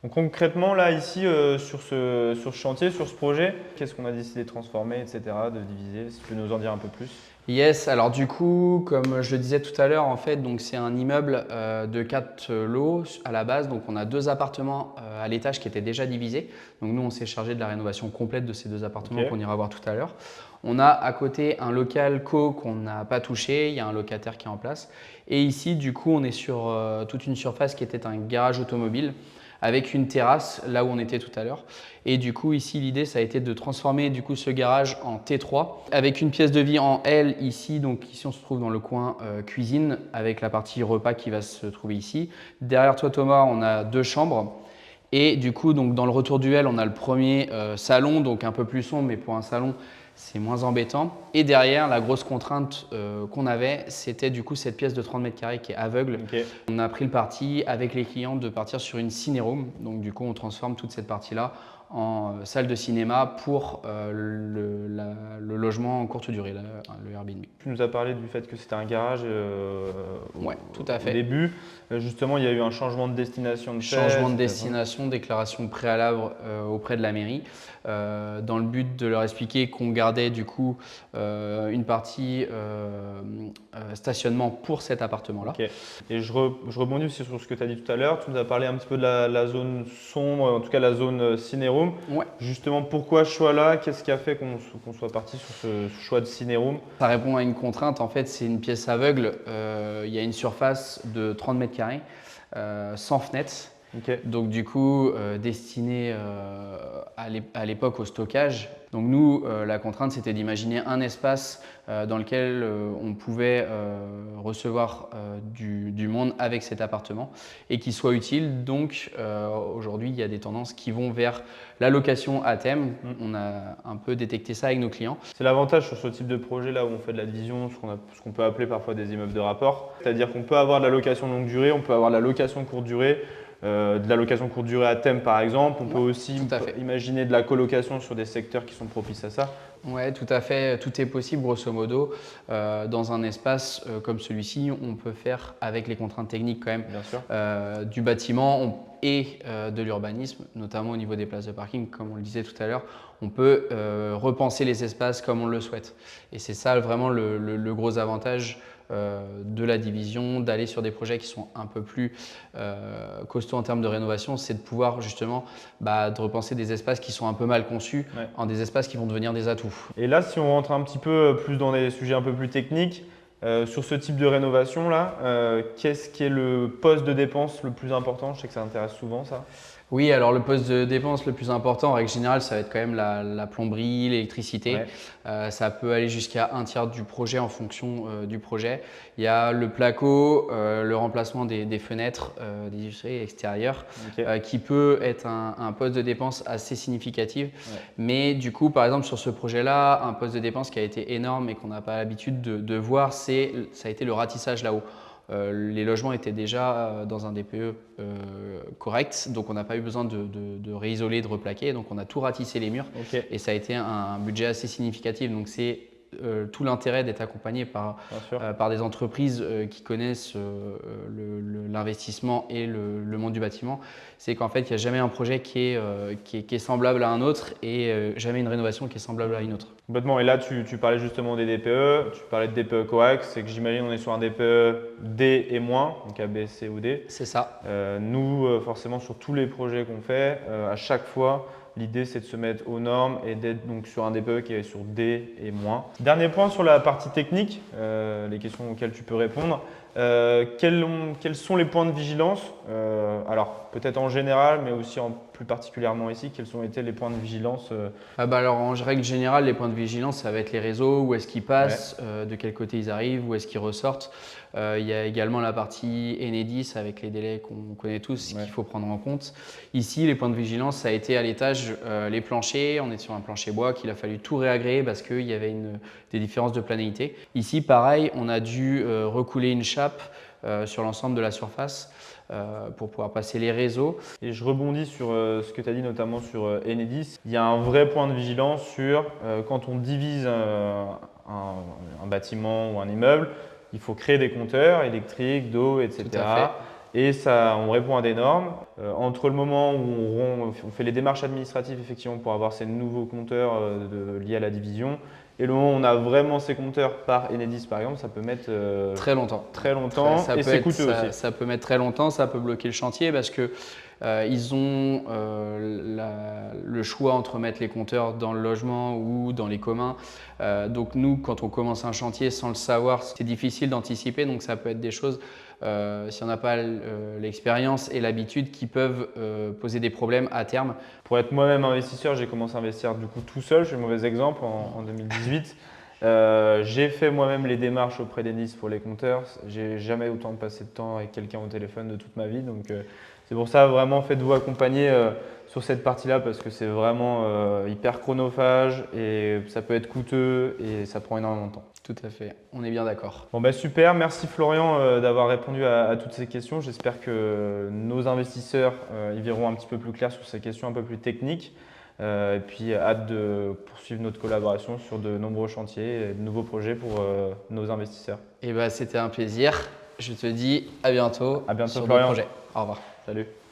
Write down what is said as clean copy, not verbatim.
Donc concrètement, là, ici, sur ce chantier, sur ce projet, qu'est-ce qu'on a décidé de transformer, etc., de diviser? Si tu peux nous en dire un peu plus. Yes, alors du coup, comme je le disais tout à l'heure, en fait, donc c'est un immeuble de 4 lots à la base. Donc on a 2 appartements à l'étage qui étaient déjà divisés. Donc nous, on s'est chargé de la rénovation complète de ces 2 appartements qu'on Ok. ira voir tout à l'heure. On a à côté un local co qu'on n'a pas touché. Il y a un locataire qui est en place. Et ici, du coup, on est sur toute une surface qui était un garage automobile avec une terrasse là où on était tout à l'heure. Et du coup, ici, l'idée, ça a été de transformer du coup ce garage en T3 avec une pièce de vie en L ici. Donc ici, on se trouve dans le coin cuisine avec la partie repas qui va se trouver ici. Derrière toi, Thomas, on a 2 chambres. Et du coup, donc dans le retour du L, on a le premier salon, donc un peu plus sombre, mais pour un salon, c'est moins embêtant. Et derrière, la grosse contrainte qu'on avait, c'était du coup cette pièce de 30 mètres carrés qui est aveugle. Ok. On a pris le parti avec les clients de partir sur une ciné-room. Donc du coup, on transforme toute cette partie-là en salle de cinéma pour le logement en courte durée, le Airbnb. Tu nous as parlé du fait que c'était un garage Ouais, tout à au fait. début. Justement, il y a eu un changement de destination de fait. Changement de destination, déclaration préalable auprès de la mairie, dans le but de leur expliquer qu'on gardait du coup une partie stationnement pour cet appartement-là. Ok. Et je rebondis aussi sur ce que tu as dit tout à l'heure. Tu nous as parlé un petit peu de la zone sombre, en tout cas la zone ciné-room. Ouais. Justement, pourquoi ce choix-là? Qu'est-ce qui a fait qu'on soit parti sur ce choix de ciné-room? Ça répond à une contrainte. En fait, c'est une pièce aveugle. Il y a une surface de 30 mètres carrés, sans fenêtre. Ok. Donc du coup, destiné à l'époque au stockage. Donc nous, la contrainte, c'était d'imaginer un espace dans lequel on pouvait recevoir du monde avec cet appartement et qui soit utile. Donc aujourd'hui, il y a des tendances qui vont vers la location à thème. On a un peu détecté ça avec nos clients. C'est l'avantage sur ce type de projet là où on fait de la division, ce qu'on peut appeler parfois des immeubles de rapport. C'est-à-dire qu'on peut avoir de la location longue durée, on peut avoir de la location courte durée, de la location courte durée à thème par exemple. On peut aussi tout à fait. imaginer de la colocation sur des secteurs qui sont propices à ça. Ouais, tout à fait. Tout est possible, grosso modo. Dans un espace comme celui-ci, on peut faire, avec les contraintes techniques quand même, Bien sûr. du bâtiment et de l'urbanisme, notamment au niveau des places de parking, comme on le disait tout à l'heure. On peut repenser les espaces comme on le souhaite. Et c'est ça vraiment le gros avantage de la division, d'aller sur des projets qui sont un peu plus costauds en termes de rénovation, c'est de pouvoir justement de repenser des espaces qui sont un peu mal conçus en des espaces qui vont devenir des atouts. Et là, si on rentre un petit peu plus dans des sujets un peu plus techniques, sur ce type de rénovation là, qu'est-ce qui est le poste de dépense le plus important? Je sais que ça intéresse souvent ça. Oui, alors le poste de dépense le plus important, en règle générale, ça va être quand même la plomberie, l'électricité. Ouais. Ça peut aller jusqu'à un tiers du projet en fonction du projet. Il y a le placo, le remplacement des fenêtres, des usines extérieures, Ok. qui peut être un poste de dépense assez significatif. Ouais. Mais du coup, par exemple, sur ce projet-là, un poste de dépense qui a été énorme et qu'on n'a pas l'habitude de voir, ça a été le ratissage là-haut. Les logements étaient déjà dans un DPE correct, donc on n'a pas eu besoin de réisoler, de replaquer, donc on a tout ratissé les murs Ok. et ça a été un budget assez significatif. Donc c'est tout l'intérêt d'être accompagné Bien sûr. par des entreprises qui connaissent l'investissement et le monde du bâtiment. C'est qu'en fait, il n'y a jamais un projet qui est semblable à un autre et jamais une rénovation qui est semblable à une autre. Complètement. Et là, tu parlais justement des DPE, tu parlais de DPE correct, c'est que j'imagine on est sur un DPE D et moins, donc A, B, C ou D. C'est ça. Nous, forcément, sur tous les projets qu'on fait, à chaque fois, l'idée c'est de se mettre aux normes et d'être donc sur un DPE qui est sur D et moins. Dernier point sur la partie technique, les questions auxquelles tu peux répondre. Quels sont les points de vigilance? Alors peut-être en général, mais aussi plus particulièrement ici, quels ont été les points de vigilance? Alors en règle générale, les points de vigilance, ça va être les réseaux, où est-ce qu'ils passent, de quel côté ils arrivent, où est-ce qu'ils ressortent. Il y a également la partie Enedis avec les délais qu'on connaît tous qu'il faut prendre en compte. Ici, les points de vigilance, ça a été à l'étage les planchers. On est sur un plancher bois qu'il a fallu tout réagréer parce qu'il y avait des différences de planéité. Ici, pareil, on a dû recouler une chape sur l'ensemble de la surface pour pouvoir passer les réseaux. Et je rebondis sur ce que tu as dit notamment sur Enedis. Il y a un vrai point de vigilance sur quand on divise un bâtiment ou un immeuble, il faut créer des compteurs électriques, d'eau, etc. Tout à fait. Et ça, on répond à des normes. Entre le moment où on fait les démarches administratives effectivement pour avoir ces nouveaux compteurs liés à la division et le moment où on a vraiment ces compteurs par Enedis par exemple, ça peut mettre Très longtemps. très longtemps Ça et peut c'est être- coûteux ça, aussi. ça peut mettre très longtemps, ça peut bloquer le chantier parce que ils ont le choix entre mettre les compteurs dans le logement ou dans les communs. Donc nous, quand on commence un chantier sans le savoir, c'est difficile d'anticiper. Donc ça peut être des choses, si on n'a pas l'expérience et l'habitude, qui peuvent poser des problèmes à terme. Pour être moi-même investisseur, j'ai commencé à investir du coup tout seul, je suis un mauvais exemple, en 2018. J'ai fait moi-même les démarches auprès d'Enedis pour les compteurs. J'ai jamais autant passé de temps avec quelqu'un au téléphone de toute ma vie. Donc c'est pour ça, vraiment, faites-vous accompagner sur cette partie-là parce que c'est vraiment hyper chronophage et ça peut être coûteux et ça prend énormément de temps. Tout à fait, on est bien d'accord. Bon, super, merci Florian d'avoir répondu à toutes ces questions. J'espère que nos investisseurs y verront un petit peu plus clair sur ces questions un peu plus techniques. Et puis hâte de poursuivre notre collaboration sur de nombreux chantiers et de nouveaux projets pour nos investisseurs. Et bah, c'était un plaisir. Je te dis à bientôt À bientôt sur d'autres Florian. projets. Au revoir. Salut.